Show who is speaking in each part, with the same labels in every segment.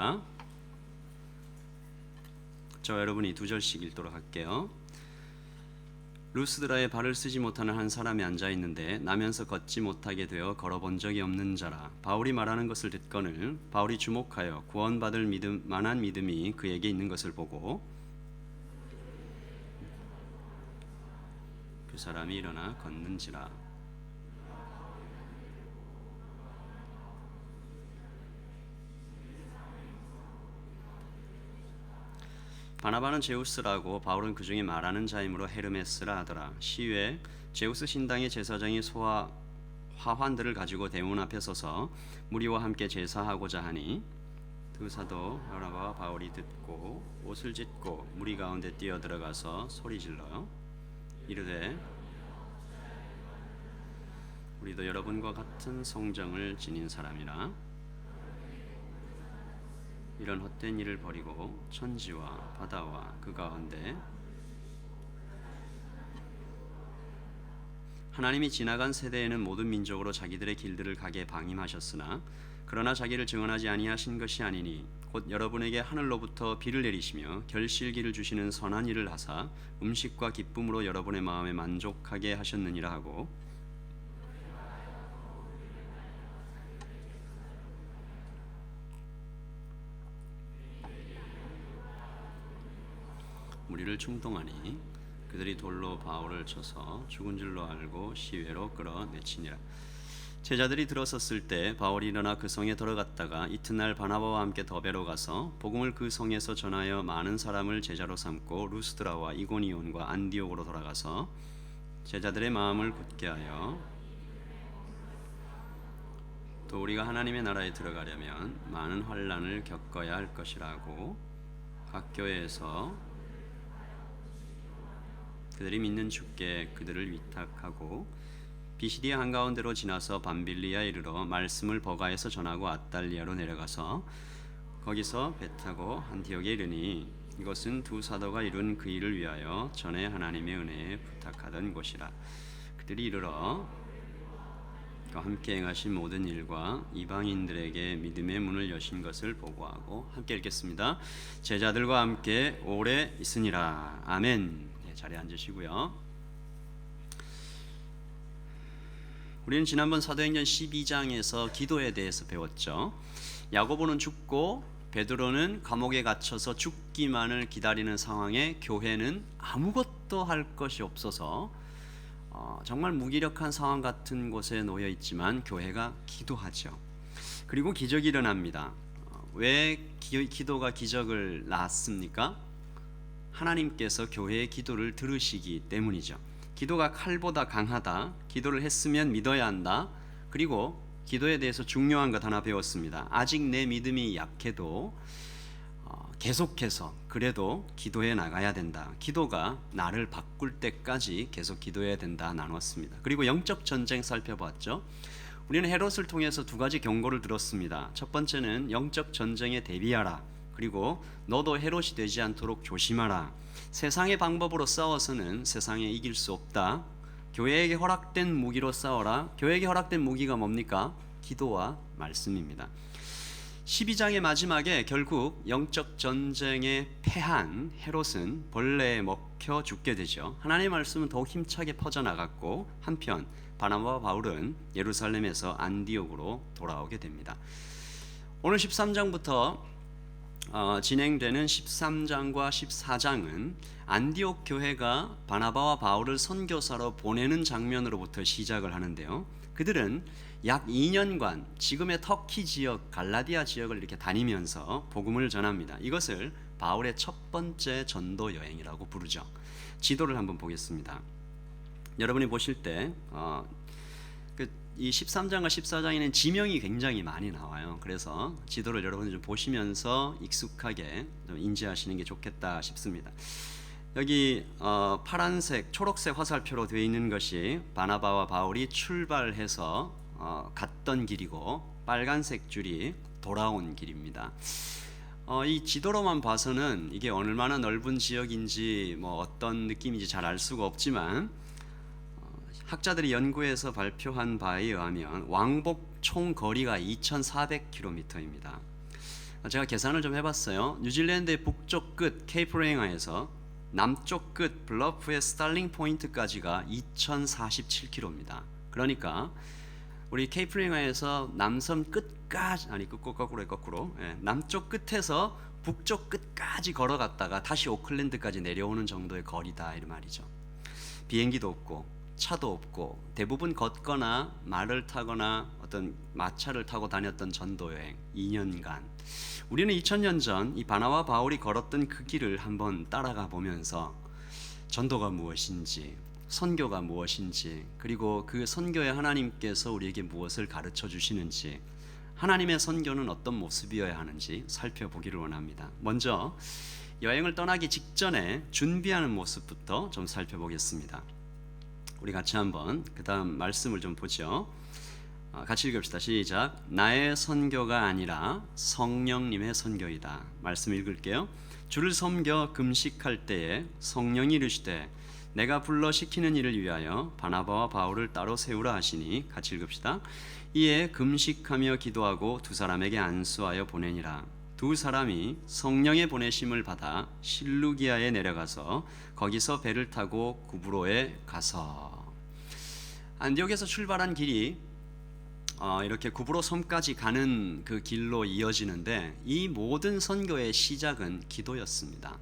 Speaker 1: 있습니다. 저와 여러분이 두 절씩 읽도록 할게요. 루스드라에 발을 쓰지 못하는 한 사람이 앉아 있는데 나면서 걷지 못하게 되어 걸어본 적이 없는 자라. 바울이 말하는 것을 듣거늘 바울이 주목하여 구원받을 만한 믿음이 그에게 있는 것을 보고 그 사람이 일어나 걷는지라. 바나바는 제우스라고 바울은 그 중에 말하는 자이므로 헤르메스라 하더라. 시외 제우스 신당의 제사장이 화환들을 가지고 대문 앞에 서서 무리와 함께 제사하고자 하니 두 사도 바나바와 바울이 듣고 옷을 찢고 무리 가운데 뛰어들어가서 소리질러 이르되 우리도 여러분과 같은 성정을 지닌 사람이라 이런 헛된 일을 버리고 천지와 바다와 그 가운데 하나님이 지나간 세대에는 모든 민족으로 자기들의 길들을 가게 방임하셨으나 그러나 자기를 증언하지 아니하신 것이 아니니 곧 여러분에게 하늘로부터 비를 내리시며 결실기를 주시는 선한 일을 하사 음식과 기쁨으로 여러분의 마음에 만족하게 하셨느니라 하고 무리를 충동하니 그들이 돌로 바울을 쳐서 죽은 줄로 알고 시외로 끌어내치니라. 제자들이 들어섰을 때 바울이 일어나 그 성에 들어갔다가 이튿날 바나바와 함께 더베로 가서 복음을 그 성에서 전하여 많은 사람을 제자로 삼고 루스드라와 이고니온과 안디옥으로 돌아가서 제자들의 마음을 굳게 하여 또 우리가 하나님의 나라에 들어가려면 많은 환난을 겪어야 할 것이라고 각 교회에서 그들이 믿는 주께 그들을 위탁하고 비시디아 한가운데로 지나서 밤빌리아 이르러 말씀을 버가에서 전하고 아달리아로 내려가서 거기서 배 타고 안디옥에 이르니 이것은 두 사도가 이룬 그 일을 위하여 전에 하나님의 은혜에 부탁하던 곳이라. 그들이 이르러 그와 함께 행하신 모든 일과 이방인들에게 믿음의 문을 여신 것을 보고하고 함께 읽겠습니다. 제자들과 함께 오래 있으니라. 아멘. 자리에 앉으시고요. 우리는 지난번 사도행전 12장에서 기도에 대해서 배웠죠. 야고보는 죽고 베드로는 감옥에 갇혀서 죽기만을 기다리는 상황에 교회는 아무것도 할 것이 없어서 정말 무기력한 상황 같은 곳에 놓여 있지만 교회가 기도하죠. 그리고 기적이 일어납니다. 왜 기도가 기적을 낳았습니까? 하나님께서 교회의 기도를 들으시기 때문이죠. 기도가 칼보다 강하다. 기도를 했으면 믿어야 한다. 그리고 기도에 대해서 중요한 것 하나 배웠습니다. 아직 내 믿음이 약해도 계속해서 그래도 기도해 나가야 된다. 기도가 나를 바꿀 때까지 계속 기도해야 된다 나눴습니다. 그리고 영적 전쟁 살펴봤죠. 우리는 헤롯을 통해서 두 가지 경고를 들었습니다. 첫 번째는 영적 전쟁에 대비하라. 그리고 너도 헤롯이 되지 않도록 조심하라. 세상의 방법으로 싸워서는 세상에 이길 수 없다. 교회에게 허락된 무기로 싸워라. 교회에게 허락된 무기가 뭡니까? 기도와 말씀입니다. 12장의 마지막에 결국 영적 전쟁에 패한 헤롯은 벌레에 먹혀 죽게 되죠. 하나님의 말씀은 더욱 힘차게 퍼져나갔고 한편 바나바와 바울은 예루살렘에서 안디옥으로 돌아오게 됩니다. 오늘 13장부터 진행되는 13장과 14장은 안디옥 교회가 바나바와 바울을 선교사로 보내는 장면으로부터 시작을 하는데요. 그들은 약 2년간 지금의 터키 지역, 갈라디아 지역을 이렇게 다니면서 복음을 전합니다. 이것을 바울의 첫 번째 전도 여행이라고 부르죠. 지도를 한번 보겠습니다. 여러분이 보실 때 이 13장과 14장에는 지명이 굉장히 많이 나와요. 그래서 지도를 여러분이 좀 보시면서 익숙하게 좀 인지하시는 게 좋겠다 싶습니다. 여기 파란색, 초록색 화살표로 되어 있는 것이 바나바와 바울이 출발해서 갔던 길이고 빨간색 줄이 돌아온 길입니다. 이 지도로만 봐서는 이게 얼마나 넓은 지역인지 어떤 느낌인지 잘 알 수가 없지만 학자들이 연구해서 발표한 바에 의하면 왕복 총 거리가 2,400km입니다. 제가 계산을 좀 해봤어요. 뉴질랜드의 북쪽 끝 케이프레잉하에서 남쪽 끝 블러프의 스탈링 포인트까지가 2047km입니다. 그러니까 우리 케이프레잉하에서 남섬 끝까지, 아니 거꾸로 남쪽 끝에서 북쪽 끝까지 걸어갔다가 다시 오클랜드까지 내려오는 정도의 거리다 이 말이죠. 비행기도 없고 차도 없고 대부분 걷거나 말을 타거나 어떤 마차를 타고 다녔던 전도 여행 2년간. 우리는 2000년 전 이 바나와 바울이 걸었던 그 길을 한번 따라가 보면서 전도가 무엇인지, 선교가 무엇인지, 그리고 그 선교에 하나님께서 우리에게 무엇을 가르쳐 주시는지, 하나님의 선교는 어떤 모습이어야 하는지 살펴보기를 원합니다. 먼저 여행을 떠나기 직전에 준비하는 모습부터 좀 살펴보겠습니다. 우리 같이 한번 그 다음 말씀을 좀 보죠. 같이 읽읍시다. 시작. 나의 선교가 아니라 성령님의 선교이다. 말씀 읽을게요. 주를 섬겨 금식할 때에 성령이 이르시되 내가 불러 시키는 일을 위하여 바나바와 바울을 따로 세우라 하시니, 같이 읽읍시다. 이에 금식하며 기도하고 두 사람에게 안수하여 보내니라. 두 사람이 성령의 보내심을 받아 실루기아에 내려가서 거기서 배를 타고 구브로에 가서. 안디옥에서 출발한 길이 이렇게 구브로 섬까지 가는 그 길로 이어지는데, 이 모든 선교의 시작은 기도였습니다.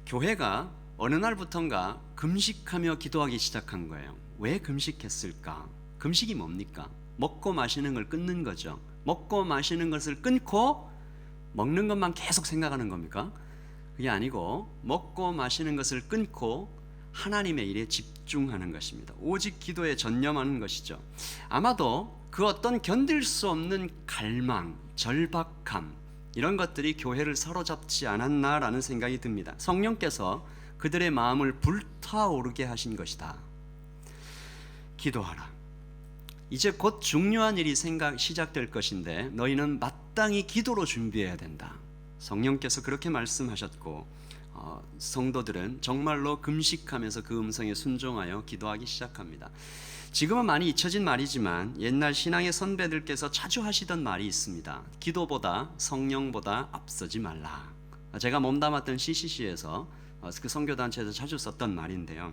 Speaker 1: 교회가 어느 날부턴가 금식하며 기도하기 시작한 거예요. 왜 금식했을까? 금식이 뭡니까? 먹고 마시는 걸 끊는 거죠. 먹고 마시는 것을 끊고 먹는 것만 계속 생각하는 겁니까? 그게 아니고 먹고 마시는 것을 끊고 하나님의 일에 집중하는 것입니다. 오직 기도에 전념하는 것이죠. 아마도 그 어떤 견딜 수 없는 갈망, 절박함, 이런 것들이 교회를 사로잡지 않았나라는 생각이 듭니다. 성령께서 그들의 마음을 불타오르게 하신 것이다. 기도하라. 이제 곧 중요한 일이 시작될 것인데 너희는 마땅히 기도로 준비해야 된다. 성령께서 그렇게 말씀하셨고, 성도들은 정말로 금식하면서 그 음성에 순종하여 기도하기 시작합니다. 지금은 많이 잊혀진 말이지만 옛날 신앙의 선배들께서 자주 하시던 말이 있습니다. 기도보다 성령보다 앞서지 말라. 제가 몸담았던 CCC에서 그 선교단체에서 자주 썼던 말인데요.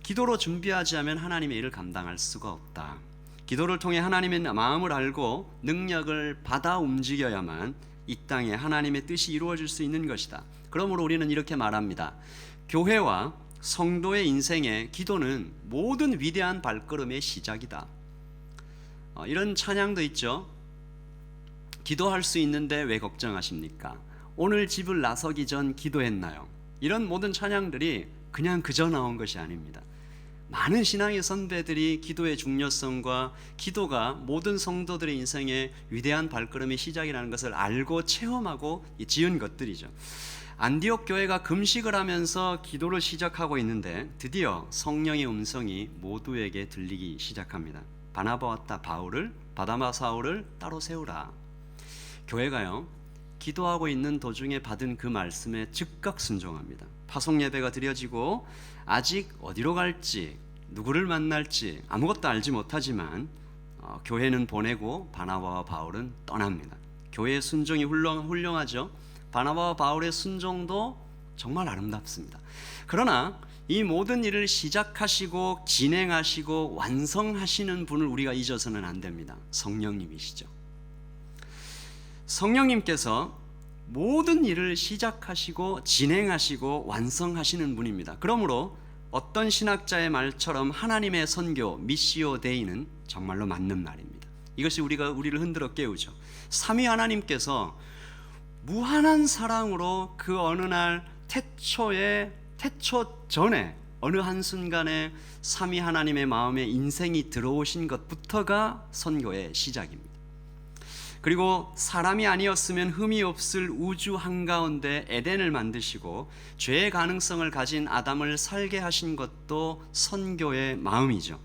Speaker 1: 기도로 준비하지 않으면 하나님의 일을 감당할 수가 없다. 기도를 통해 하나님의 마음을 알고 능력을 받아 움직여야만 이 땅에 하나님의 뜻이 이루어질 수 있는 것이다. 그러므로 우리는 이렇게 말합니다. 교회와 성도의 인생에 기도는 모든 위대한 발걸음의 시작이다. 이런 찬양도 있죠. 기도할 수 있는데 왜 걱정하십니까? 오늘 집을 나서기 전 기도했나요? 이런 모든 찬양들이 그냥 그저 나온 것이 아닙니다. 많은 신앙의 선배들이 기도의 중요성과 기도가 모든 성도들의 인생의 위대한 발걸음의 시작이라는 것을 알고 체험하고 지은 것들이죠. 안디옥 교회가 금식을 하면서 기도를 시작하고 있는데 드디어 성령의 음성이 모두에게 들리기 시작합니다. 바나바와 바울을, 바나바 사울을 따로 세우라. 교회가요, 기도하고 있는 도중에 받은 그 말씀에 즉각 순종합니다. 파송 예배가 드려지고 아직 어디로 갈지, 누구를 만날지 아무것도 알지 못하지만 교회는 보내고 바나바와 바울은 떠납니다. 교회의 순종이 훌륭하죠. 바나바와 바울의 순종도 정말 아름답습니다. 그러나 이 모든 일을 시작하시고 진행하시고 완성하시는 분을 우리가 잊어서는 안 됩니다. 성령님이시죠. 성령님께서 모든 일을 시작하시고 진행하시고 완성하시는 분입니다. 그러므로 어떤 신학자의 말처럼 하나님의 선교 미시오 데이는 정말로 맞는 말입니다. 이것이 우리를 흔들어 깨우죠. 삼위 하나님께서 무한한 사랑으로 그 어느 날 태초 전에 어느 한순간에 삼위 하나님의 마음에 인생이 들어오신 것부터가 선교의 시작입니다. 그리고 사람이 아니었으면 흠이 없을 우주 한가운데 에덴을 만드시고 죄의 가능성을 가진 아담을 살게 하신 것도 선교의 마음이죠.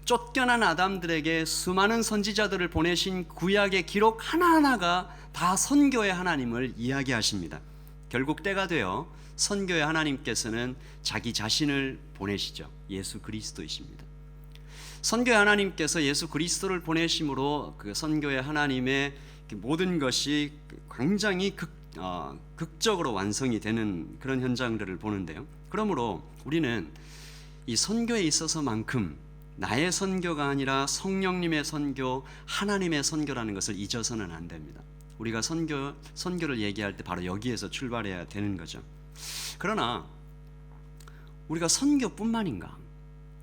Speaker 1: 쫓겨난 아담들에게 수많은 선지자들을 보내신 구약의 기록 하나하나가 다 선교의 하나님을 이야기하십니다. 결국 때가 되어 선교의 하나님께서는 자기 자신을 보내시죠. 예수 그리스도이십니다. 선교의 하나님께서 예수 그리스도를 보내심으로 그 선교의 하나님의 모든 것이 굉장히 극적으로 완성이 되는 그런 현장들을 보는데요. 그러므로 우리는 이 선교에 있어서만큼 나의 선교가 아니라 성령님의 선교, 하나님의 선교라는 것을 잊어서는 안 됩니다. 우리가 선교를 얘기할 때 바로 여기에서 출발해야 되는 거죠. 그러나 우리가 선교뿐만인가?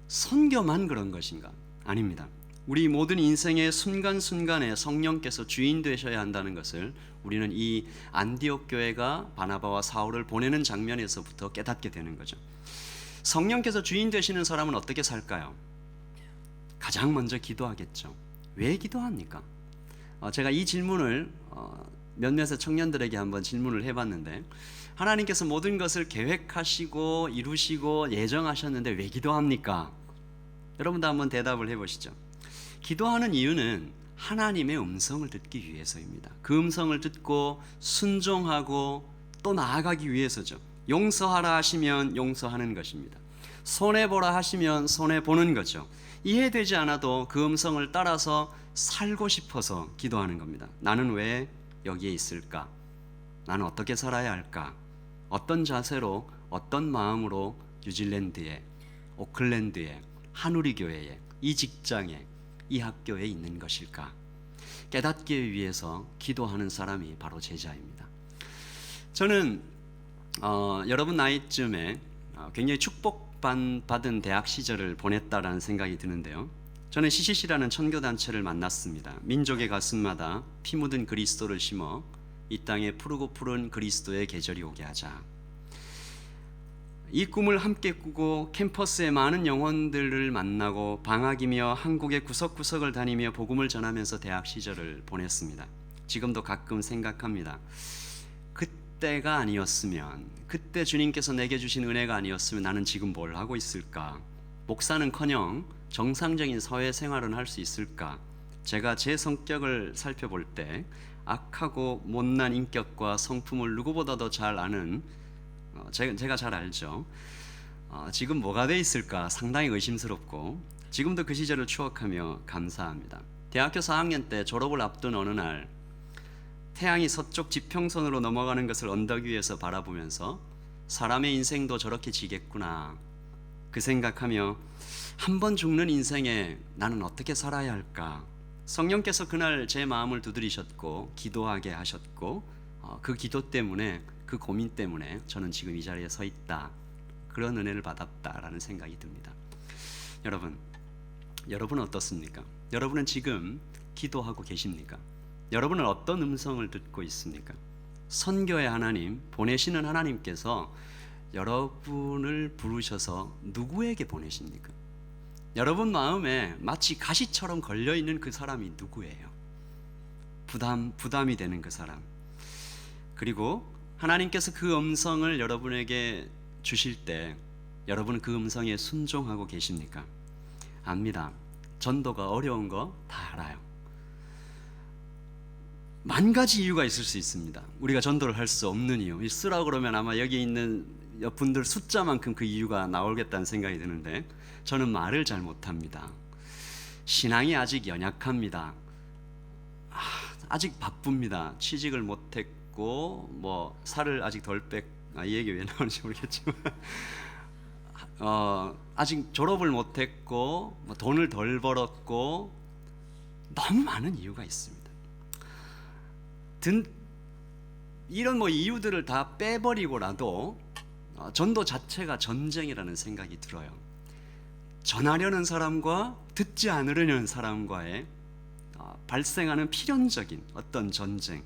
Speaker 1: 선교만 그런 것인가? 아닙니다. 우리 모든 인생의 순간순간에 성령께서 주인 되셔야 한다는 것을 우리는 이 안디옥 교회가 바나바와 사울을 보내는 장면에서부터 깨닫게 되는 거죠. 성령께서 주인 되시는 사람은 어떻게 살까요? 가장 먼저 기도하겠죠. 왜 기도합니까? 제가 이 질문을 몇몇의 청년들에게 한번 질문을 해봤는데, 하나님께서 모든 것을 계획하시고 이루시고 예정하셨는데 왜 기도합니까? 여러분도 한번 대답을 해보시죠. 기도하는 이유는 하나님의 음성을 듣기 위해서입니다. 그 음성을 듣고 순종하고 또 나아가기 위해서죠. 용서하라 하시면 용서하는 것입니다. 손해보라 하시면 손해보는 거죠. 이해되지 않아도 그 음성을 따라서 살고 싶어서 기도하는 겁니다. 나는 왜 여기에 있을까? 나는 어떻게 살아야 할까? 어떤 자세로, 어떤 마음으로 뉴질랜드에, 오클랜드에, 한우리 교회에, 이 직장에, 이 학교에 있는 것일까? 깨닫기 위해서 기도하는 사람이 바로 제자입니다. 저는 여러분 나이쯤에 굉장히 축복받은 대학 시절을 보냈다라는 생각이 드는데요. 저는 CCC라는 선교단체를 만났습니다. 민족의 가슴마다 피 묻은 그리스도를 심어 이 땅에 푸르고 푸른 그리스도의 계절이 오게 하자. 이 꿈을 함께 꾸고 캠퍼스에 많은 영혼들을 만나고 방학이며 한국의 구석구석을 다니며 복음을 전하면서 대학 시절을 보냈습니다. 지금도 가끔 생각합니다. 그때가 아니었으면, 그때 주님께서 내게 주신 은혜가 아니었으면 나는 지금 뭘 하고 있을까? 목사는커녕 정상적인 사회생활은 할 수 있을까? 제가 제 성격을 살펴볼 때 악하고 못난 인격과 성품을 누구보다도 잘 아는, 제가 잘 알죠. 지금 뭐가 돼 있을까 상당히 의심스럽고, 지금도 그 시절을 추억하며 감사합니다. 대학교 4학년 때 졸업을 앞둔 어느 날, 태양이 서쪽 지평선으로 넘어가는 것을 언덕 위에서 바라보면서 사람의 인생도 저렇게 지겠구나, 그 생각하며 한 번 죽는 인생에 나는 어떻게 살아야 할까? 성령께서 그날 제 마음을 두드리셨고 기도하게 하셨고, 그 기도 때문에, 그 고민 때문에 저는 지금 이 자리에 서 있다, 그런 은혜를 받았다라는 생각이 듭니다. 여러분은 어떻습니까? 여러분은 지금 기도하고 계십니까? 여러분은 어떤 음성을 듣고 있습니까? 선교의 하나님, 보내시는 하나님께서 여러분을 부르셔서 누구에게 보내십니까? 여러분 마음에 마치 가시처럼 걸려있는 그 사람이 누구예요? 부담이 되는 그 사람. 그리고 하나님께서 그 음성을 여러분에게 주실 때 여러분은 그 음성에 순종하고 계십니까? 압니다. 전도가 어려운 거 다 알아요. 만 가지 이유가 있을 수 있습니다. 우리가 전도를 할 수 없는 이유. 쓰라고 그러면 아마 여기 있는 분들 숫자만큼 그 이유가 나오겠다는 생각이 드는데, 저는 말을 잘 못합니다. 신앙이 아직 연약합니다. 아직 바쁩니다. 취직을 못했고 뭐 살을 아직 덜 이 얘기 왜 나오는지 모르겠지만 아직 졸업을 못했고 뭐 돈을 덜 벌었고, 너무 많은 이유가 있습니다. 이런 뭐 이유들을 다 빼버리고라도 전도 자체가 전쟁이라는 생각이 들어요. 전하려는 사람과 듣지 않으려는 사람과의 발생하는 필연적인 어떤 전쟁,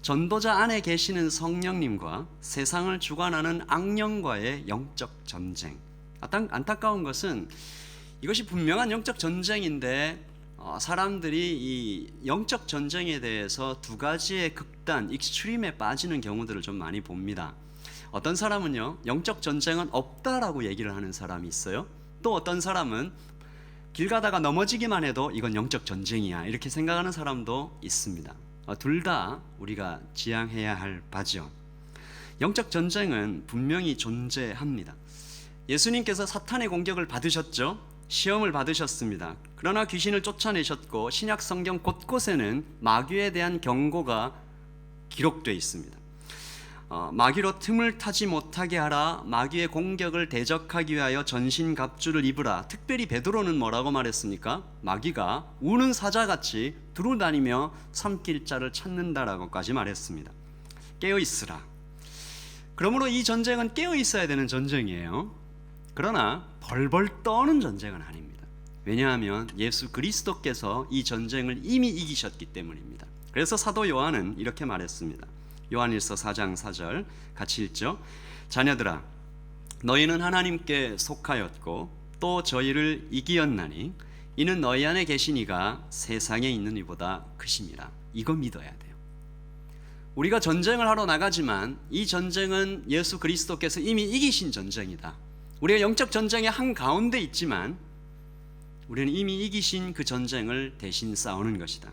Speaker 1: 전도자 안에 계시는 성령님과 세상을 주관하는 악령과의 영적 전쟁. 안타까운 것은 이것이 분명한 영적 전쟁인데 사람들이 이 영적 전쟁에 대해서 두 가지의 극단, 익스트림에 빠지는 경우들을 좀 많이 봅니다. 어떤 사람은요, 영적 전쟁은 없다라고 얘기를 하는 사람이 있어요. 또 어떤 사람은 길 가다가 넘어지기만 해도 이건 영적 전쟁이야, 이렇게 생각하는 사람도 있습니다. 둘 다 우리가 지향해야 할 바죠. 영적 전쟁은 분명히 존재합니다. 예수님께서 사탄의 공격을 받으셨죠. 시험을 받으셨습니다. 그러나 귀신을 쫓아내셨고 신약 성경 곳곳에는 마귀에 대한 경고가 기록되어 있습니다. 마귀로 틈을 타지 못하게 하라, 마귀의 공격을 대적하기 위하여 전신갑주를 입으라. 특별히 베드로는 뭐라고 말했습니까? 마귀가 우는 사자같이 두루다니며 삼킬 자를 찾는다라고까지 말했습니다. 깨어있으라. 그러므로 이 전쟁은 깨어있어야 되는 전쟁이에요. 그러나 벌벌 떠는 전쟁은 아닙니다. 왜냐하면 예수 그리스도께서 이 전쟁을 이미 이기셨기 때문입니다. 그래서 사도 요한은 이렇게 말했습니다. 요한일서 4장 4절 같이 읽죠. 자녀들아, 너희는 하나님께 속하였고 또 저희를 이기었나니 이는 너희 안에 계신 이가 세상에 있는 이보다 크심이라. 이거 믿어야 돼요. 우리가 전쟁을 하러 나가지만 이 전쟁은 예수 그리스도께서 이미 이기신 전쟁이다. 우리가 영적 전쟁의 한가운데 있지만 우리는 이미 이기신 그 전쟁을 대신 싸우는 것이다.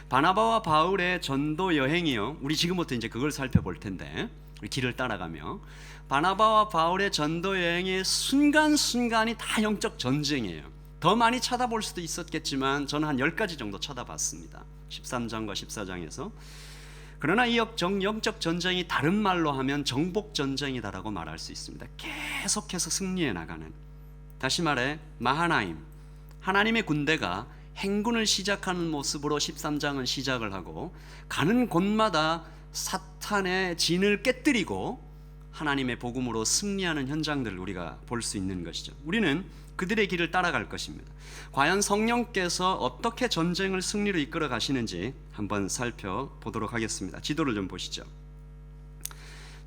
Speaker 1: 바나바와 바울의 전도 여행이요. 우리 지금부터 이제 그걸 살펴볼 텐데, 우리 길을 따라가며 바나바와 바울의 전도 여행의 순간순간이 다 영적 전쟁이에요. 더 많이 쳐다볼 수도 있었겠지만 저는 한 10가지 정도 쳐다봤습니다. 13장과 14장에서. 그러나 이 영적 전쟁이 다른 말로 하면 정복 전쟁이다라고 말할 수 있습니다. 계속해서 승리해 나가는. 다시 말해 마하나임, 하나님의 군대가 행군을 시작하는 모습으로 13장은 시작을 하고 가는 곳마다 사탄의 진을 깨뜨리고 하나님의 복음으로 승리하는 현장들을 우리가 볼 수 있는 것이죠. 우리는 그들의 길을 따라갈 것입니다. 과연 성령께서 어떻게 전쟁을 승리로 이끌어 가시는지 한번 살펴보도록 하겠습니다. 지도를 좀 보시죠.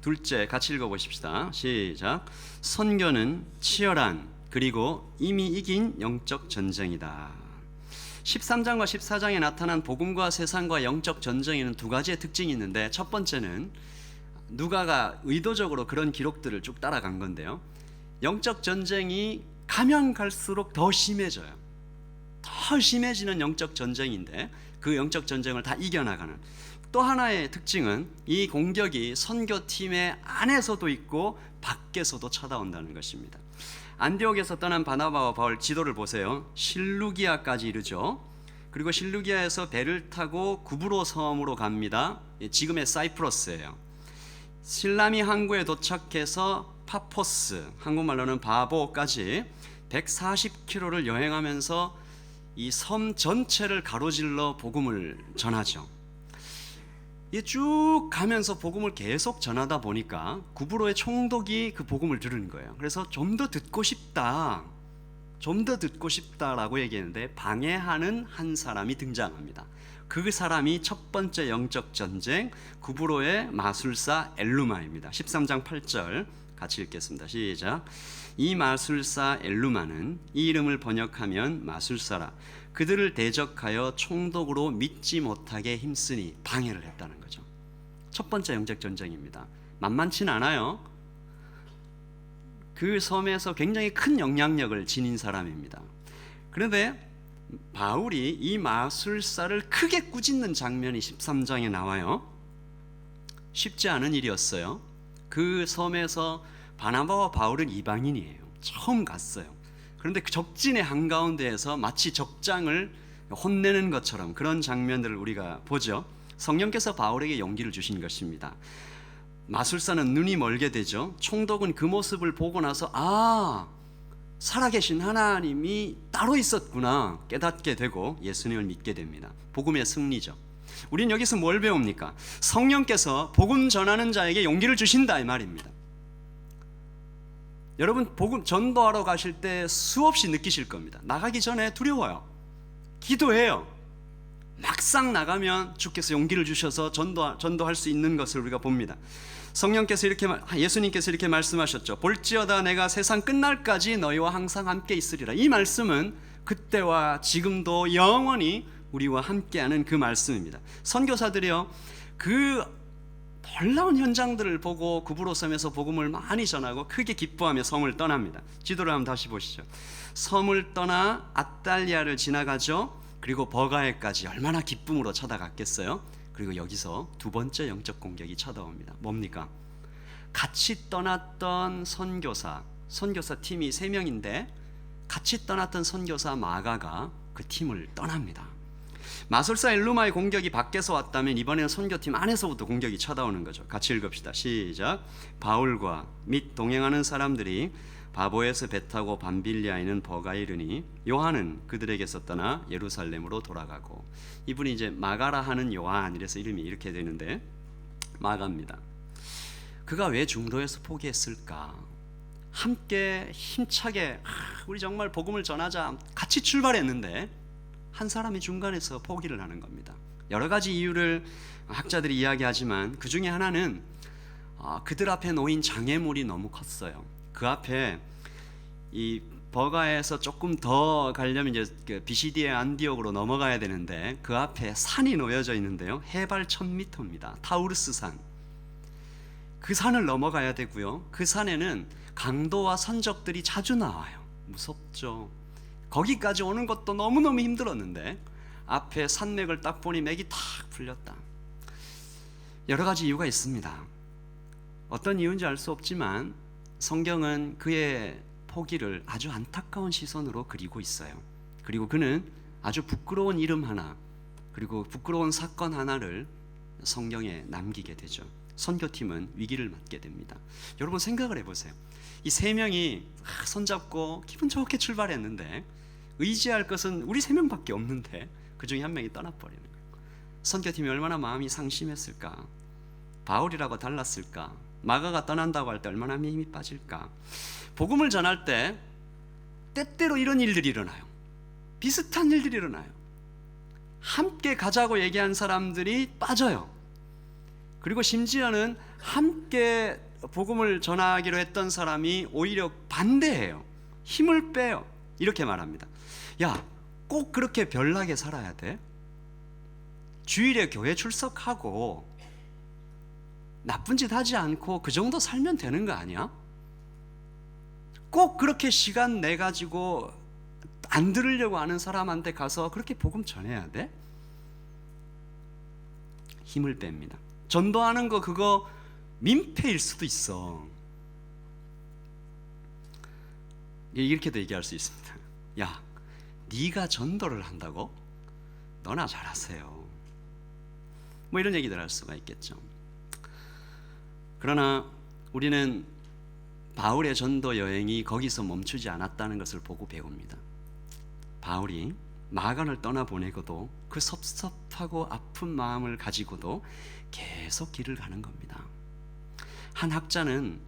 Speaker 1: 둘째, 같이 읽어보십시다. 시작. 선교는 치열한 그리고 이미 이긴 영적 전쟁이다. 13장과 14장에 나타난 복음과 세상과 영적 전쟁에는 두 가지의 특징이 있는데, 첫 번째는 누가가 의도적으로 그런 기록들을 쭉 따라간 건데요, 영적 전쟁이 가면 갈수록 더 심해져요. 더 심해지는 영적 전쟁인데 그 영적 전쟁을 다 이겨나가는. 또 하나의 특징은 이 공격이 선교팀의 안에서도 있고 밖에서도 쳐다온다는 것입니다. 안디옥에서 떠난 바나바와 바울, 지도를 보세요. 실루기아까지 이르죠. 그리고 실루기아에서 배를 타고 구브로 섬으로 갑니다. 지금의 사이프러스예요. 실라미 항구에 도착해서 파포스, 한국말로는 바보까지 140km를 여행하면서 이 섬 전체를 가로질러 복음을 전하죠. 쭉 가면서 복음을 계속 전하다 보니까 구브로의 총독이 그 복음을 들은 거예요. 그래서 좀 더 듣고 싶다, 좀 더 듣고 싶다라고 얘기했는데 방해하는 한 사람이 등장합니다. 그 사람이 첫 번째 영적 전쟁, 구브로의 마술사 엘루마입니다. 13장 8절 같이 읽겠습니다. 시작. 이 마술사 엘루마는, 이 이름을 번역하면 마술사라, 그들을 대적하여 총독으로 믿지 못하게 힘쓰니, 방해를 했다는 거죠. 첫 번째 영적 전쟁입니다. 만만치는 않아요. 그 섬에서 굉장히 큰 영향력을 지닌 사람입니다. 그런데 바울이 이 마술사를 크게 꾸짖는 장면이 13장에 나와요. 쉽지 않은 일이었어요. 그 섬에서 바나바와 바울은 이방인이에요. 처음 갔어요. 그런데 그 적진의 한가운데에서 마치 적장을 혼내는 것처럼 그런 장면들을 우리가 보죠. 성령께서 바울에게 용기를 주신 것입니다. 마술사는 눈이 멀게 되죠. 총독은 그 모습을 보고 나서 살아계신 하나님이 따로 있었구나 깨닫게 되고 예수님을 믿게 됩니다. 복음의 승리죠. 우린 여기서 뭘 배웁니까? 성령께서 복음 전하는 자에게 용기를 주신다, 이 말입니다. 여러분, 복음 전도하러 가실 때 수없이 느끼실 겁니다. 나가기 전에 두려워요. 기도해요. 막상 나가면 주께서 용기를 주셔서 전도할 수 있는 것을 우리가 봅니다. 성령께서 예수님께서 이렇게 말씀하셨죠. 볼지어다 내가 세상 끝날까지 너희와 항상 함께 있으리라. 이 말씀은 그때와 지금도 영원히 우리와 함께하는 그 말씀입니다. 선교사들이요, 그 놀라운 현장들을 보고 구브로 섬에서 복음을 많이 전하고 크게 기뻐하며 섬을 떠납니다. 지도를 한번 다시 보시죠. 섬을 떠나 아탈리아를 지나가죠. 그리고 버가에까지 얼마나 기쁨으로 쳐다갔겠어요. 그리고 여기서 두 번째 영적 공격이 쳐다옵니다. 뭡니까? 같이 떠났던 선교사 팀이 3명인데 같이 떠났던 선교사 마가가 그 팀을 떠납니다. 마술사 엘루마의 공격이 밖에서 왔다면 이번에는 선교팀 안에서부터 공격이 쳐다오는 거죠. 같이 읽읍시다. 시작. 바울과 및 동행하는 사람들이 바보에서 배 타고 밤빌리아에 있는 버가에 이르니 요한은 그들에게서 떠나 예루살렘으로 돌아가고, 이분이 이제 마가라 하는 요한, 이래서 이름이 이렇게 되는데 마가입니다. 그가 왜 중도에서 포기했을까? 함께 힘차게 우리 정말 복음을 전하자 같이 출발했는데 한 사람이 중간에서 포기를 하는 겁니다. 여러 가지 이유를 학자들이 이야기하지만 그 중에 하나는 그들 앞에 놓인 장애물이 너무 컸어요. 그 앞에 이 버가에서 조금 더 가려면 이제 비시디의 안디옥으로 넘어가야 되는데 그 앞에 산이 놓여져 있는데요. 해발 1000m입니다. 타우르스 산. 그 산을 넘어가야 되고요. 그 산에는 강도와 선적들이 자주 나와요. 무섭죠. 거기까지 오는 것도 너무너무 힘들었는데 앞에 산맥을 딱 보니 맥이 탁 풀렸다. 여러 가지 이유가 있습니다. 어떤 이유인지 알 수 없지만 성경은 그의 포기를 아주 안타까운 시선으로 그리고 있어요. 그리고 그는 아주 부끄러운 이름 하나, 그리고 부끄러운 사건 하나를 성경에 남기게 되죠. 선교팀은 위기를 맞게 됩니다. 여러분 생각을 해보세요. 이 세 명이 손잡고 기분 좋게 출발했는데 의지할 것은 우리 세 명밖에 없는데 그 중에 한 명이 떠나버리는 거예요. 선교팀이 얼마나 마음이 상심했을까? 바울이라고 달랐을까? 마가가 떠난다고 할 때 얼마나 힘이 빠질까? 복음을 전할 때 때때로 이런 일들이 일어나요. 비슷한 일들이 일어나요. 함께 가자고 얘기한 사람들이 빠져요. 그리고 심지어는 함께 복음을 전하기로 했던 사람이 오히려 반대해요. 힘을 빼요. 이렇게 말합니다. 야, 꼭 그렇게 별나게 살아야 돼? 주일에 교회 출석하고 나쁜 짓 하지 않고 그 정도 살면 되는 거 아니야? 꼭 그렇게 시간 내 가지고 안 들으려고 하는 사람한테 가서 그렇게 복음 전해야 돼? 힘을 뺍니다. 전도하는 거 그거 민폐일 수도 있어. 이렇게도 얘기할 수 있습니다. 야, 네가 전도를 한다고? 너나 잘하세요. 뭐 이런 얘기들 할 수가 있겠죠. 그러나 우리는 바울의 전도 여행이 거기서 멈추지 않았다는 것을 보고 배웁니다. 바울이 마간을 떠나보내고도 그 섭섭하고 아픈 마음을 가지고도 계속 길을 가는 겁니다. 한 학자는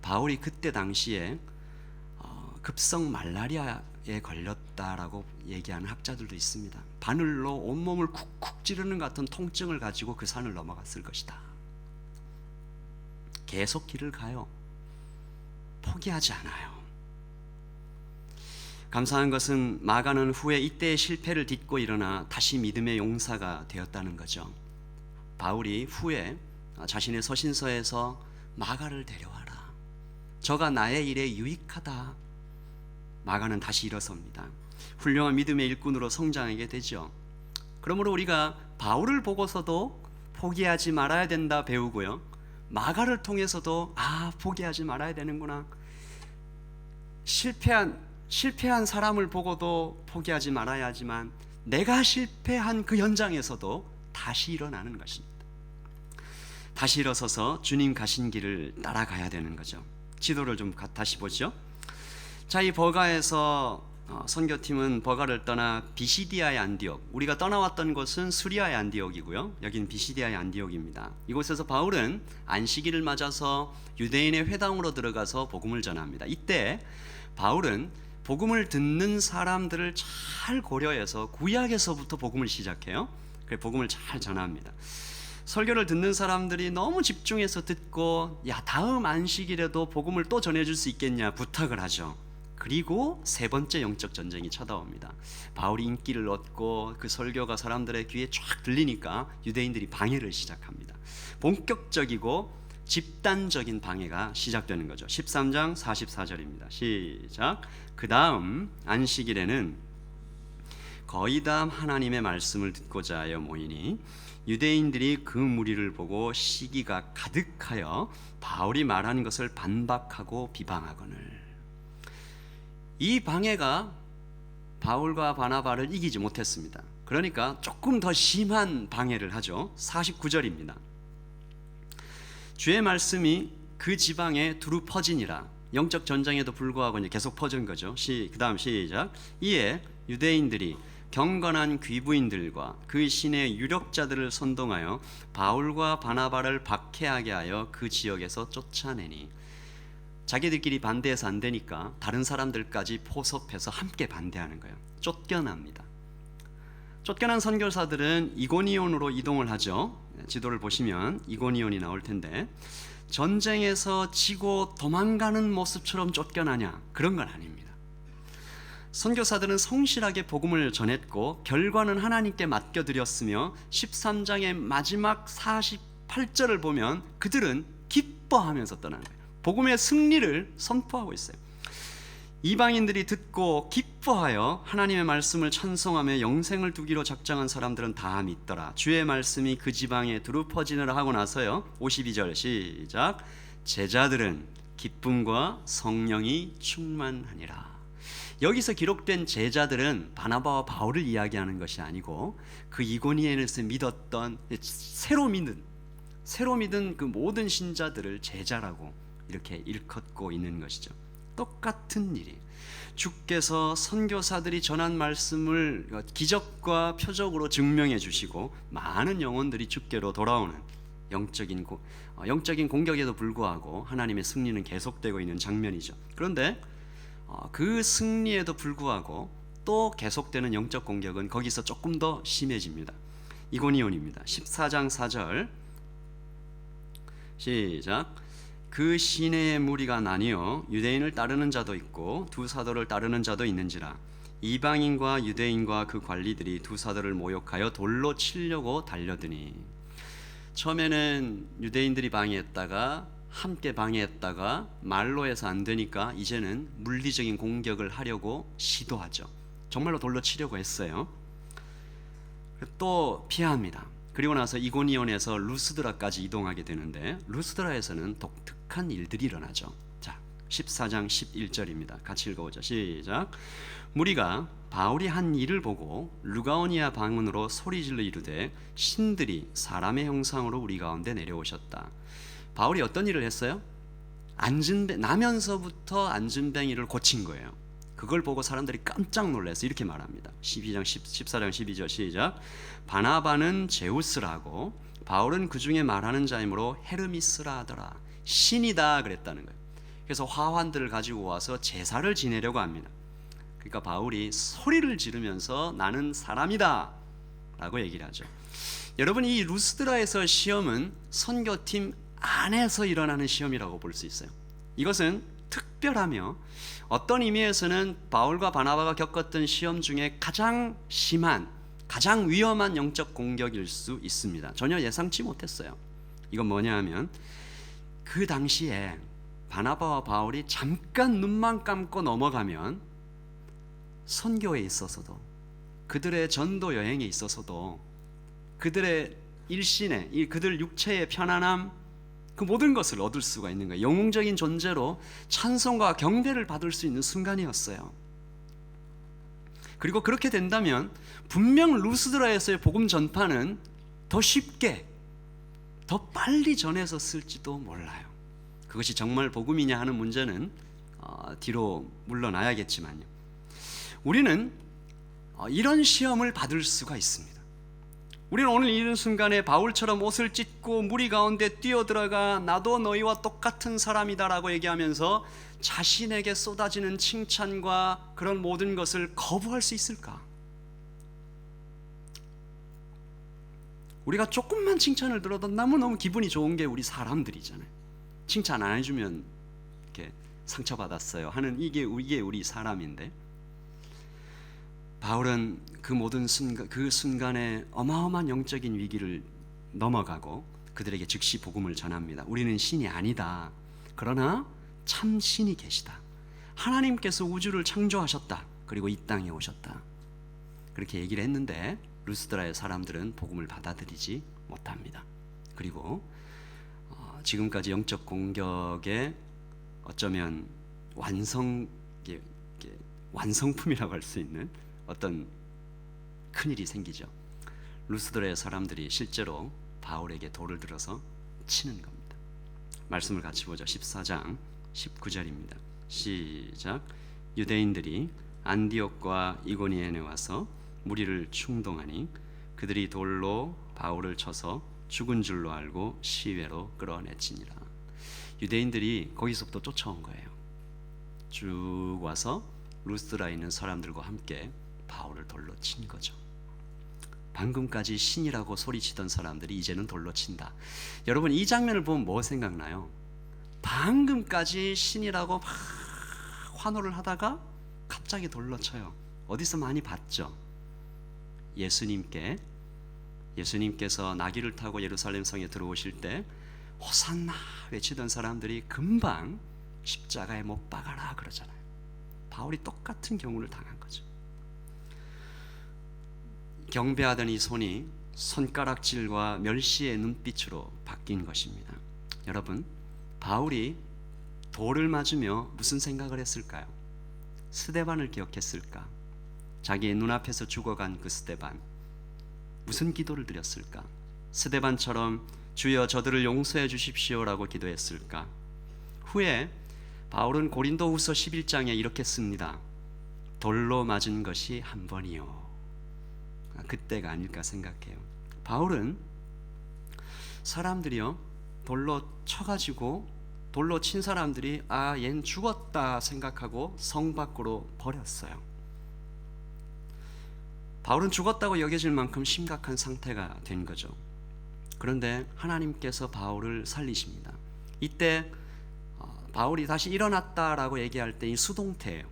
Speaker 1: 바울이 그때 당시에 급성 말라리아에 걸렸다라고 얘기하는 학자들도 있습니다. 바늘로 온몸을 쿡쿡 찌르는 것 같은 통증을 가지고 그 산을 넘어갔을 것이다. 계속 길을 가요. 포기하지 않아요. 감사한 것은 마가는 후에 이때의 실패를 딛고 일어나 다시 믿음의 용사가 되었다는 거죠. 바울이 후에 자신의 서신서에서 마가를 데려와라. 저가 나의 일에 유익하다. 마가는 다시 일어섭니다. 훌륭한 믿음의 일꾼으로 성장하게 되죠. 그러므로 우리가 바울을 보고서도 포기하지 말아야 된다 배우고요. 마가를 통해서도 포기하지 말아야 되는구나. 실패한 사람을 보고도 포기하지 말아야 하지만 내가 실패한 그 현장에서도 다시 일어나는 것입니다. 다시 일어서서 주님 가신 길을 따라가야 되는 거죠. 지도를 좀 다시 보죠. 자, 이 버가에서 선교팀은 버가를 떠나 비시디아의 안디옥, 우리가 떠나왔던 곳은 수리아의 안디옥이고요. 여기는 비시디아의 안디옥입니다. 이곳에서 바울은 안식일을 맞아서 유대인의 회당으로 들어가서 복음을 전합니다. 이때 바울은 복음을 듣는 사람들을 잘 고려해서 구약에서부터 복음을 시작해요. 그래서 복음을 잘 전합니다. 설교를 듣는 사람들이 너무 집중해서 듣고 다음 안식일에도 복음을 또 전해줄 수 있겠냐 부탁을 하죠. 그리고 세 번째 영적 전쟁이 찾아옵니다. 바울이 인기를 얻고 그 설교가 사람들의 귀에 쫙 들리니까 유대인들이 방해를 시작합니다. 본격적이고 집단적인 방해가 시작되는 거죠. 13장 44절입니다. 시작. 그 다음 안식일에는 거의 다 하나님의 말씀을 듣고자 하여 모이니 유대인들이 그 무리를 보고 시기가 가득하여 바울이 말하는 것을 반박하고 비방하거늘. 이 방해가 바울과 바나바를 이기지 못했습니다. 그러니까 조금 더 심한 방해를 하죠. 49절입니다. 주의 말씀이 그 지방에 두루 퍼지니라. 영적 전쟁에도 불구하고 이제 계속 퍼진 거죠. 그 다음 시작. 이에 유대인들이 경건한 귀부인들과 그 신의 유력자들을 선동하여 바울과 바나바를 박해하게 하여 그 지역에서 쫓아내니, 자기들끼리 반대해서 안 되니까 다른 사람들까지 포섭해서 함께 반대하는 거예요. 쫓겨납니다. 쫓겨난 선교사들은 이고니온으로 이동을 하죠. 지도를 보시면 이고니온이 나올 텐데, 전쟁에서 지고 도망가는 모습처럼 쫓겨나냐? 그런 건 아닙니다. 선교사들은 성실하게 복음을 전했고 결과는 하나님께 맡겨드렸으며 13장의 마지막 48절을 보면 그들은 기뻐하면서 떠나는 거예요. 복음의 승리를 선포하고 있어요. 이방인들이 듣고 기뻐하여 하나님의 말씀을 찬송하며 영생을 두기로 작정한 사람들은 다 믿더라. 주의 말씀이 그 지방에 두루 퍼지느라 하고 나서요, 52절 시작. 제자들은 기쁨과 성령이 충만하니라. 여기서 기록된 제자들은 바나바와 바울을 이야기하는 것이 아니고 그 이고니온에서 믿었던 새로 믿은 그 모든 신자들을 제자라고 이렇게 일컫고 있는 것이죠. 똑같은 일이, 주께서 선교사들이 전한 말씀을 기적과 표적으로 증명해 주시고 많은 영혼들이 주께로 돌아오는 영적인 공격에도 불구하고 하나님의 승리는 계속되고 있는 장면이죠. 그런데 그 승리에도 불구하고 또 계속되는 영적 공격은 거기서 조금 더 심해집니다. 이고니온입니다. 14장 4절 시작. 그 시내의 무리가 나뉘어 유대인을 따르는 자도 있고 두 사도를 따르는 자도 있는지라. 이방인과 유대인과 그 관리들이 두 사도를 모욕하여 돌로 치려고 달려드니. 처음에는 유대인들이 방해했다가 함께 방해했다가 말로 해서 안 되니까 이제는 물리적인 공격을 하려고 시도하죠. 정말로 돌로 치려고 했어요. 또 피합니다. 그리고 나서 이고니온에서 루스드라까지 이동하게 되는데, 루스드라에서는 독특한 일들이 일어나죠. 자, 14장 11절입니다. 같이 읽어보죠. 시작. 무리가 바울이 한 일을 보고 루가오니아 방언으로 소리질러 이르되, 신들이 사람의 형상으로 우리 가운데 내려오셨다. 바울이 어떤 일을 했어요? 나면서부터 앉은뱅이를 고친 거예요. 그걸 보고 사람들이 깜짝 놀라서 이렇게 말합니다. 14장 12절 시작. 바나바는 제우스라고 바울은 그 중에 말하는 자이므로 헤르미스라 하더라. 신이다 그랬다는 거예요. 그래서 화환들을 가지고 와서 제사를 지내려고 합니다. 그러니까 바울이 소리를 지르면서 나는 사람이다 라고 얘기를 하죠. 여러분, 이 루스드라에서 시험은 선교팀 안에서 일어나는 시험이라고 볼 수 있어요. 이것은 특별하며 어떤 의미에서는 바울과 바나바가 겪었던 시험 중에 가장 심한, 가장 위험한 영적 공격일 수 있습니다. 전혀 예상치 못했어요. 이건 뭐냐 하면, 그 당시에 바나바와 바울이 잠깐 눈만 감고 넘어가면 선교에 있어서도, 그들의 전도 여행에 있어서도, 그들의 일신에, 그들 육체의 편안함, 그 모든 것을 얻을 수가 있는 거예요. 영웅적인 존재로 찬송과 경배를 받을 수 있는 순간이었어요. 그리고 그렇게 된다면 분명 루스드라에서의 복음 전파는 더 쉽게, 더 빨리 전해졌을지도 몰라요. 그것이 정말 복음이냐 하는 문제는 뒤로 물러나야겠지만요. 우리는 이런 시험을 받을 수가 있습니다. 우리는 오늘 이런 순간에 바울처럼 옷을 찢고 무리 가운데 뛰어들어가 나도 너희와 똑같은 사람이다 라고 얘기하면서 자신에게 쏟아지는 칭찬과 그런 모든 것을 거부할 수 있을까? 우리가 조금만 칭찬을 들어도 너무너무 기분이 좋은 게 우리 사람들이잖아요. 칭찬 안 해주면 이렇게 상처받았어요 하는 이게 우리 사람인데, 바울은 그 모든 그 순간에 어마어마한 영적인 위기를 넘어가고 그들에게 즉시 복음을 전합니다. 우리는 신이 아니다. 그러나 참 신이 계시다. 하나님께서 우주를 창조하셨다. 그리고 이 땅에 오셨다. 그렇게 얘기를 했는데 루스드라의 사람들은 복음을 받아들이지 못합니다. 그리고 지금까지 영적 공격의 어쩌면 완성품이라고 할 수 있는 어떤 큰일이 생기죠. 루스드라의 사람들이 실제로 바울에게 돌을 들어서 치는 겁니다. 말씀을 같이 보죠. 14장 19절입니다. 시작. 유대인들이 안디옥과 이고니온에 와서 무리를 충동하니 그들이 돌로 바울을 쳐서 죽은 줄로 알고 시외로 끌어내치니라. 유대인들이 거기서부터 쫓아온 거예요. 쭉 와서 루스드라에 있는 사람들과 함께 바울을 돌로 친 거죠. 방금까지 신이라고 소리치던 사람들이 이제는 돌로 친다. 여러분, 이 장면을 보면 뭐 생각나요? 방금까지 신이라고 막 환호를 하다가 갑자기 돌로 쳐요. 어디서 많이 봤죠? 예수님께서 나귀를 타고 예루살렘 성에 들어오실 때 호산나 외치던 사람들이 금방 십자가에 못 박아라 그러잖아요. 바울이 똑같은 경우를 당한 거죠. 경배하던 이 손이 손가락질과 멸시의 눈빛으로 바뀐 것입니다. 여러분, 바울이 돌을 맞으며 무슨 생각을 했을까요? 스데반을 기억했을까? 자기의 눈앞에서 죽어간 그 스데반, 무슨 기도를 드렸을까? 스데반처럼 주여 저들을 용서해 주십시오라고 기도했을까? 후에 바울은 고린도후서 11장에 이렇게 씁니다. 돌로 맞은 것이 한 번이요. 그때가 아닐까 생각해요. 바울은 사람들이요, 돌로 쳐가지고 돌로 친 사람들이 얜 죽었다 생각하고 성 밖으로 버렸어요. 바울은 죽었다고 여겨질 만큼 심각한 상태가 된 거죠. 그런데 하나님께서 바울을 살리십니다. 이때 바울이 다시 일어났다라고 얘기할 때 이 수동태예요.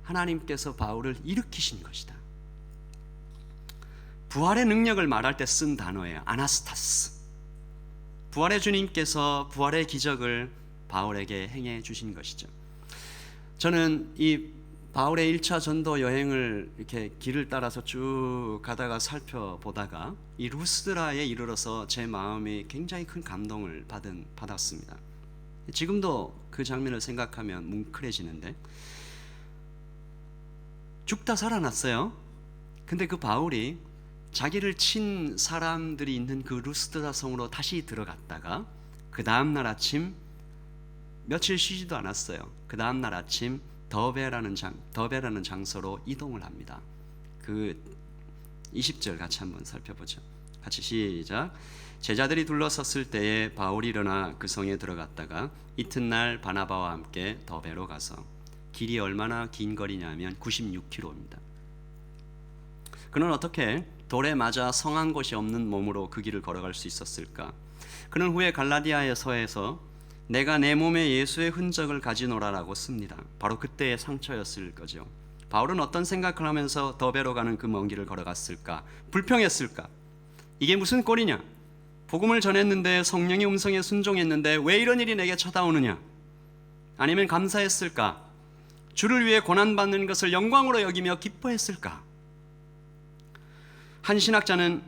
Speaker 1: 하나님께서 바울을 일으키신 것이다. 부활의 능력을 말할 때 쓴 단어예요. 아나스타스. 부활의 주님께서 부활의 기적을 바울에게 행해 주신 것이죠. 저는 이 바울의 1차 전도 여행을 이렇게 길을 따라서 쭉 가다가 살펴보다가 이 루스드라에 이르러서 제 마음이 굉장히 큰 감동을 받았습니다. 지금도 그 장면을 생각하면 뭉클해지는데, 죽다 살아났어요. 근데 그 바울이 자기를 친 사람들이 있는 그 루스드라 성으로 다시 들어갔다가 그 다음날 아침, 며칠 쉬지도 않았어요. 그 다음날 아침 더베라는 장소로 이동을 합니다. 그 20절 같이 한번 살펴보죠. 같이 시작. 제자들이 둘러섰을 때에 바울이 일어나 그 성에 들어갔다가 이튿날 바나바와 함께 더베로 가서, 길이 얼마나 긴 거리냐면 96km입니다. 그는 어떻게 돌에 맞아 성한 곳이 없는 몸으로 그 길을 걸어갈 수 있었을까? 그는 후에 갈라디아에 서해서 내가 내 몸에 예수의 흔적을 가지노라라고 씁니다. 바로 그때의 상처였을 거죠. 바울은 어떤 생각을 하면서 더베로 가는 그 먼 길을 걸어갔을까? 불평했을까? 이게 무슨 꼴이냐? 복음을 전했는데, 성령의 음성에 순종했는데 왜 이런 일이 내게 쳐다오느냐? 아니면 감사했을까? 주를 위해 고난받는 것을 영광으로 여기며 기뻐했을까? 한 신학자는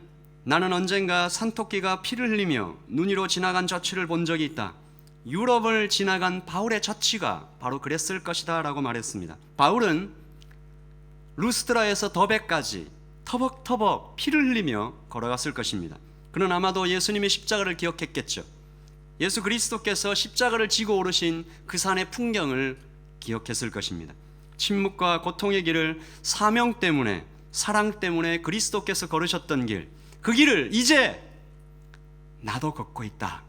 Speaker 1: 나는 언젠가 산토끼가 피를 흘리며 눈 위로 지나간 저취를 본 적이 있다. 유럽을 지나간 바울의 저취가 바로 그랬을 것이다 라고 말했습니다. 바울은 루스드라에서 더베까지 터벅터벅 피를 흘리며 걸어갔을 것입니다. 그는 아마도 예수님의 십자가를 기억했겠죠. 예수 그리스도께서 십자가를 지고 오르신 그 산의 풍경을 기억했을 것입니다. 침묵과 고통의 길을 사명 때문에, 사랑 때문에 그리스도께서 걸으셨던 길, 그 길을 이제 나도 걷고 있다.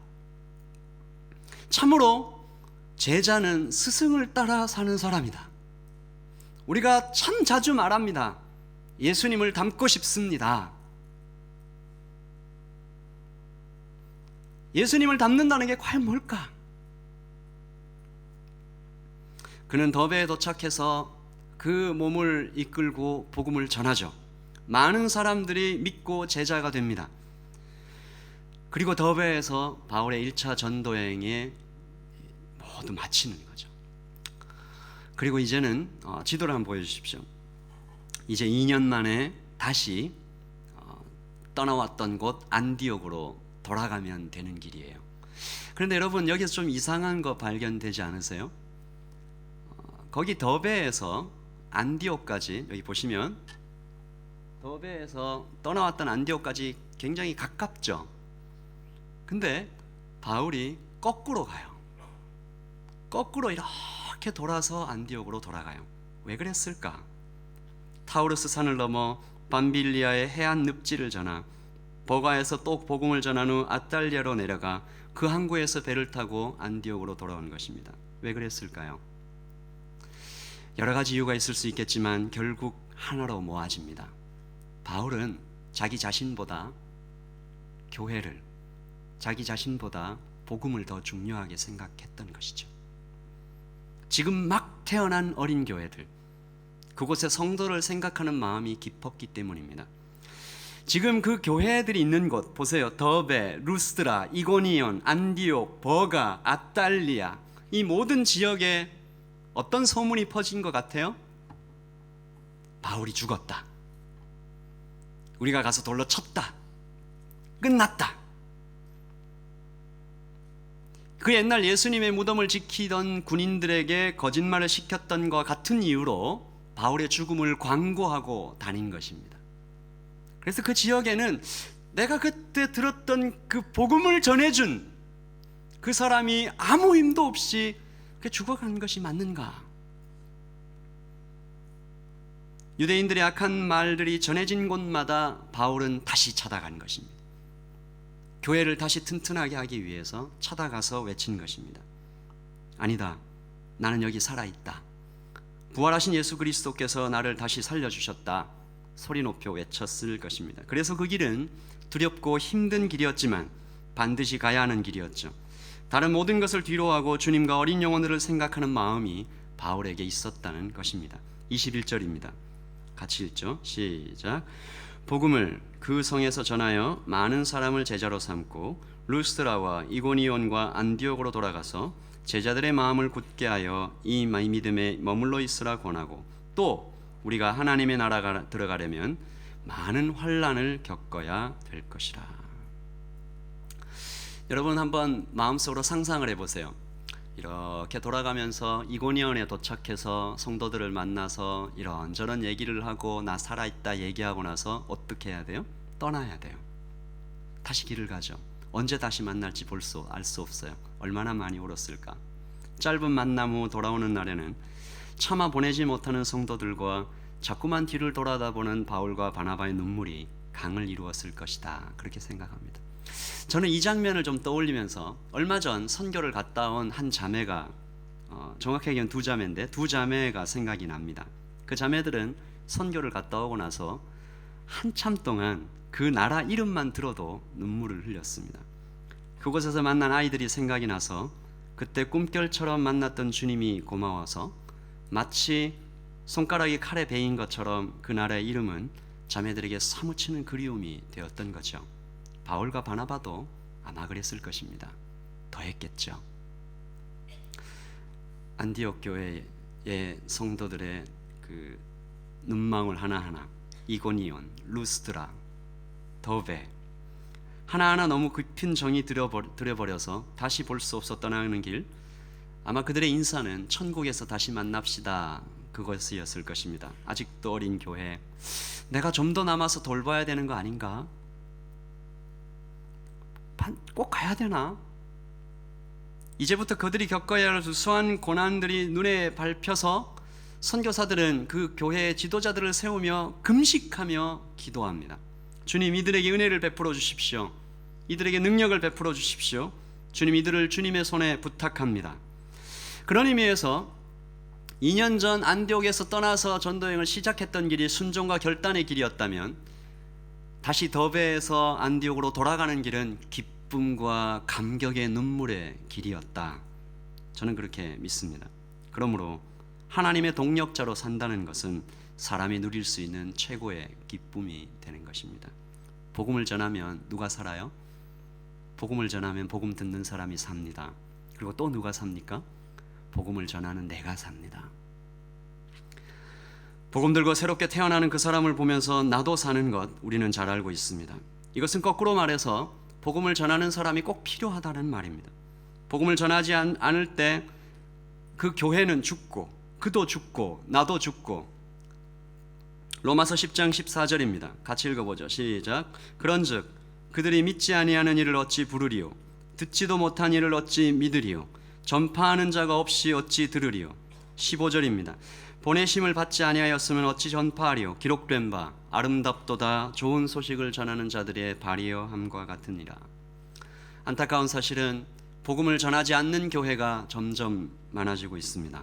Speaker 1: 참으로 제자는 스승을 따라 사는 사람이다. 우리가 참 자주 말합니다. 예수님을 닮고 싶습니다. 예수님을 닮는다는 게 과연 뭘까? 그는 더베에 도착해서 그 몸을 이끌고 복음을 전하죠. 많은 사람들이 믿고 제자가 됩니다. 그리고 더베에서 바울의 1차 전도여행에 모두 마치는 거죠. 그리고 이제는 지도를 한번 보여주십시오. 이제 2년 만에 다시 떠나왔던 곳 안디옥으로 돌아가면 되는 길이에요. 그런데 여러분, 여기서 좀 이상한 거 발견되지 않으세요? 거기 더베에서 안디옥까지, 여기 보시면 더베에서 떠나왔던 안디옥까지 굉장히 가깝죠. 근데 바울이 거꾸로 가요. 거꾸로 이렇게 돌아서 안디옥으로 돌아가요. 왜 그랬을까? 타우르스 산을 넘어 밤빌리아의 해안 늪지를 전하 버가에서 또 복음을 전한 후 아탈리아로 내려가 그 항구에서 배를 타고 안디옥으로 돌아온 것입니다. 왜 그랬을까요? 여러 가지 이유가 있을 수 있겠지만 결국 하나로 모아집니다. 바울은 자기 자신보다 교회를, 자기 자신보다 복음을 더 중요하게 생각했던 것이죠. 지금 막 태어난 어린 교회들, 그곳의 성도를 생각하는 마음이 깊었기 때문입니다. 지금 그 교회들이 있는 곳 보세요. 더베, 루스드라, 이고니온, 안디옥, 버가, 아탈리아, 이 모든 지역에 어떤 소문이 퍼진 것 같아요? 바울이 죽었다. 우리가 가서 돌로 쳤다. 끝났다. 그 옛날 예수님의 무덤을 지키던 군인들에게 거짓말을 시켰던 것과 같은 이유로 바울의 죽음을 광고하고 다닌 것입니다. 그래서 그 지역에는 내가 그때 들었던 그 복음을 전해준 그 사람이 아무 힘도 없이 죽어간 것이 맞는가? 유대인들의 악한 말들이 전해진 곳마다 바울은 다시 찾아간 것입니다. 교회를 다시 튼튼하게 하기 위해서 찾아가서 외친 것입니다. 아니다, 나는 여기 살아있다. 부활하신 예수 그리스도께서 나를 다시 살려주셨다. 소리 높여 외쳤을 것입니다. 그래서 그 길은 두렵고 힘든 길이었지만 반드시 가야 하는 길이었죠. 다른 모든 것을 뒤로하고 주님과 어린 영혼들을 생각하는 마음이 바울에게 있었다는 것입니다. 21절입니다. 같이 읽죠. 시작. 복음을 그 성에서 전하여 많은 사람을 제자로 삼고 루스드라와 이고니온과 안디옥으로 돌아가서 제자들의 마음을 굳게 하여 이 믿음에 머물러 있으라 권하고 또 우리가 하나님의 나라가 들어가려면 많은 환난을 겪어야 될 것이라. 여러분 한번 마음속으로 상상을 해보세요. 이렇게 돌아가면서 이고니온에 도착해서 성도들을 만나서 이런저런 얘기를 하고 나 살아있다 얘기하고 나서 어떻게 해야 돼요? 떠나야 돼요. 다시 길을 가죠. 언제 다시 만날지 알 수 없어요. 얼마나 많이 울었을까. 짧은 만남 후 돌아오는 날에는 차마 보내지 못하는 성도들과 자꾸만 뒤를 돌아다보는 바울과 바나바의 눈물이 강을 이루었을 것이다. 그렇게 생각합니다. 저는 이 장면을 좀 떠올리면서 얼마 전 선교를 갔다 온 한 자매가 정확하게 얘기하면 두 자매인데 두 자매가 생각이 납니다. 그 자매들은 선교를 갔다 오고 나서 한참 동안 그 나라 이름만 들어도 눈물을 흘렸습니다. 그곳에서 만난 아이들이 생각이 나서 그때 꿈결처럼 만났던 주님이 고마워서 마치 손가락이 칼에 베인 것처럼 그 나라의 이름은 자매들에게 사무치는 그리움이 되었던 거죠. 바울과 바나바도 아마 그랬을 것입니다. 더했겠죠. 안디옥 교회의 성도들의 그 눈망울 하나하나, 이고니온, 루스드라, 더베 하나하나 너무 깊은 정이 들여버려서 다시 볼 수 없어 떠나는 길, 아마 그들의 인사는 천국에서 다시 만납시다 그것이었을 것입니다. 아직도 어린 교회, 내가 좀 더 남아서 돌봐야 되는 거 아닌가? 꼭 가야 되나? 이제부터 그들이 겪어야 할 수수한 고난들이 눈에 밟혀서 선교사들은 그 교회의 지도자들을 세우며 금식하며 기도합니다. 주님, 이들에게 은혜를 베풀어 주십시오. 이들에게 능력을 베풀어 주십시오. 주님, 이들을 주님의 손에 부탁합니다. 그런 의미에서 2년 전 안디옥에서 떠나서 전도여행을 시작했던 길이 순종과 결단의 길이었다면 다시 더베에서 안디옥으로 돌아가는 길은 기쁨과 감격의 눈물의 길이었다. 저는 그렇게 믿습니다. 그러므로 하나님의 동력자로 산다는 것은 사람이 누릴 수 있는 최고의 기쁨이 되는 것입니다. 복음을 전하면 누가 살아요? 복음을 전하면 복음 듣는 사람이 삽니다. 그리고 또 누가 삽니까? 복음을 전하는 내가 삽니다. 복음 들고 새롭게 태어나는 그 사람을 보면서 나도 사는 것 우리는 잘 알고 있습니다. 이것은 거꾸로 말해서 복음을 전하는 사람이 꼭 필요하다는 말입니다. 복음을 전하지 않을 때 그 교회는 죽고 그도 죽고 나도 죽고 로마서 10장 14절입니다. 같이 읽어보죠. 시작. 그런즉 그들이 믿지 아니하는 이를 어찌 부르리요? 듣지도 못한 이를 어찌 믿으리요? 전파하는 자가 없이 어찌 들으리요? 15절입니다. 보내심을 받지 아니하였으면 어찌 전파하리요? 기록된 바 아름답도다 좋은 소식을 전하는 자들의 발이여 함과 같으니라. 안타까운 사실은 복음을 전하지 않는 교회가 점점 많아지고 있습니다.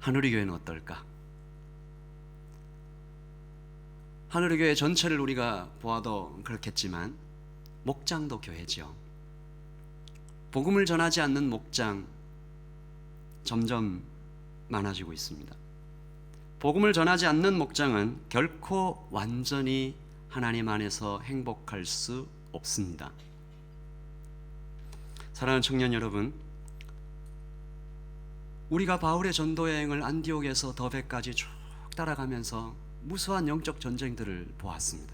Speaker 1: 하누리 교회는 어떨까? 하누리 교회 전체를 우리가 보아도 그렇겠지만 목장도 교회죠. 복음을 전하지 않는 목장 점점 많아지고 있습니다. 복음을 전하지 않는 목장은 결코 완전히 하나님 안에서 행복할 수 없습니다. 사랑하는 청년 여러분, 우리가 바울의 전도 여행을 안디옥에서 더베까지 쭉 따라가면서 무수한 영적 전쟁들을 보았습니다.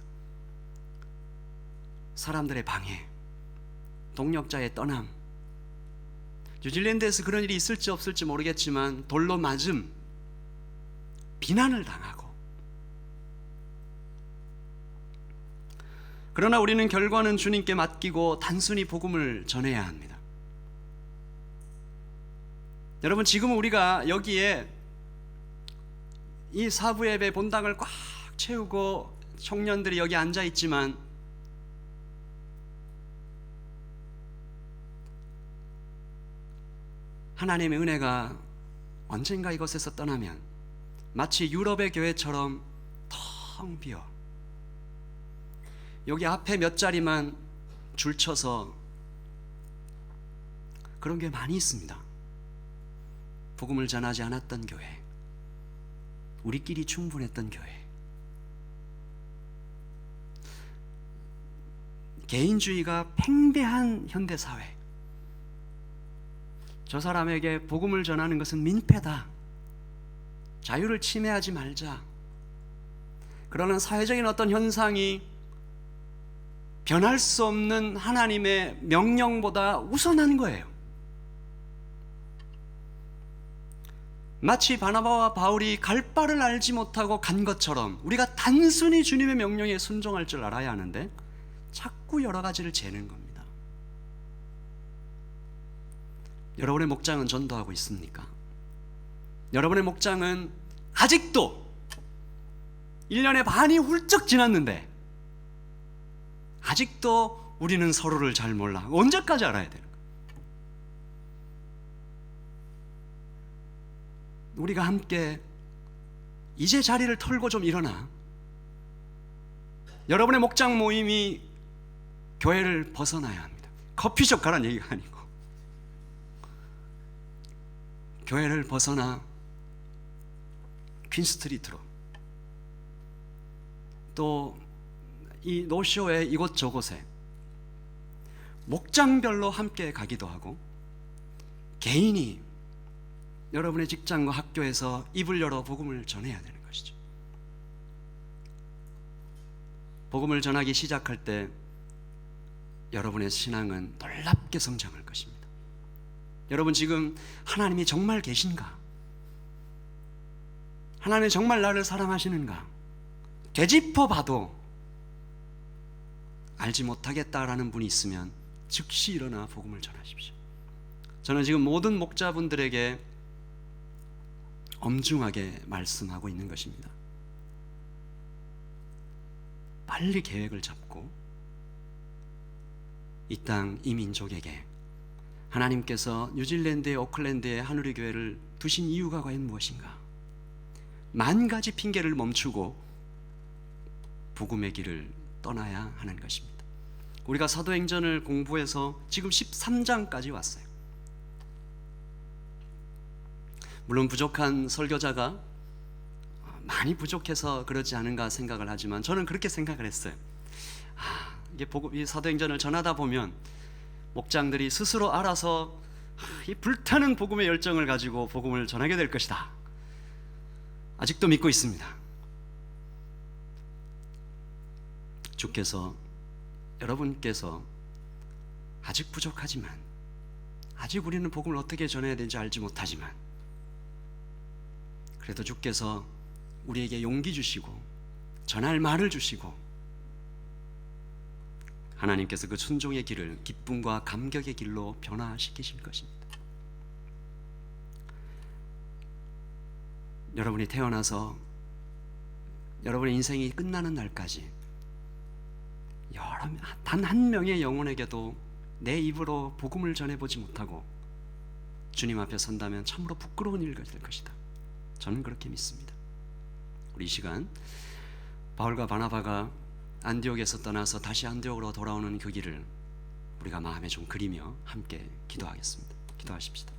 Speaker 1: 사람들의 방해, 동력자의 떠남, 뉴질랜드에서 그런 일이 있을지 없을지 모르겠지만 돌로 맞음, 비난을 당하고, 그러나 우리는 결과는 주님께 맡기고 단순히 복음을 전해야 합니다. 여러분, 지금 우리가 여기에 이 사부 예배 본당을 꽉 채우고 청년들이 여기 앉아 있지만 하나님의 은혜가 언젠가 이곳에서 떠나면 마치 유럽의 교회처럼 텅 비어 여기 앞에 몇 자리만 줄쳐서 그런 게 많이 있습니다. 복음을 전하지 않았던 교회, 우리끼리 충분했던 교회, 개인주의가 팽배한 현대사회, 저 사람에게 복음을 전하는 것은 민폐다, 자유를 침해하지 말자, 그러는 사회적인 어떤 현상이 변할 수 없는 하나님의 명령보다 우선한 거예요. 마치 바나바와 바울이 갈 바를 알지 못하고 간 것처럼 우리가 단순히 주님의 명령에 순종할 줄 알아야 하는데 자꾸 여러 가지를 재는 겁니다. 여러분의 목장은 전도하고 있습니까? 여러분의 목장은 아직도 1년의 반이 훌쩍 지났는데 아직도 우리는 서로를 잘 몰라. 언제까지 알아야 되는 거예요? 우리가 함께 이제 자리를 털고 좀 일어나. 여러분의 목장 모임이 교회를 벗어나야 합니다. 커피숍 가란 얘기가 아니고 교회를 벗어나 퀸스트리트로, 또 이 노쇼의 이곳저곳에 목장별로 함께 가기도 하고, 개인이 여러분의 직장과 학교에서 입을 열어 복음을 전해야 되는 것이죠. 복음을 전하기 시작할 때 여러분의 신앙은 놀랍게 성장할 것입니다. 여러분, 지금 하나님이 정말 계신가? 하나님이 정말 나를 사랑하시는가? 되짚어 봐도 알지 못하겠다라는 분이 있으면 즉시 일어나 복음을 전하십시오. 저는 지금 모든 목자분들에게 엄중하게 말씀하고 있는 것입니다. 빨리 계획을 잡고 이 땅, 이 민족에게 하나님께서 뉴질랜드의 오클랜드의 하누리 교회를 두신 이유가 과연 무엇인가? 만 가지 핑계를 멈추고 복음의 길을 떠나야 하는 것입니다. 우리가 사도행전을 공부해서 지금 13장까지 왔어요. 물론 부족한 설교자가 많이 부족해서 그러지 않은가 생각을 하지만 저는 그렇게 생각을 했어요. 이게 이 사도행전을 전하다 보면 목장들이 스스로 알아서 이 불타는 복음의 열정을 가지고 복음을 전하게 될 것이다. 아직도 믿고 있습니다. 주께서, 여러분께서 아직 부족하지만 아직 우리는 복음을 어떻게 전해야 되는지 알지 못하지만 그래도 주께서 우리에게 용기 주시고 전할 말을 주시고 하나님께서 그 순종의 길을 기쁨과 감격의 길로 변화시키실 것입니다. 여러분이 태어나서 여러분의 인생이 끝나는 날까지 단 한 명의 영혼에게도 내 입으로 복음을 전해보지 못하고 주님 앞에 선다면 참으로 부끄러운 일이 될 것이다. 저는 그렇게 믿습니다. 우리 이 시간 바울과 바나바가 안디옥에서 떠나서 다시 안디옥으로 돌아오는 그 길을 우리가 마음에 좀 그리며 함께 기도하겠습니다. 기도하십시다.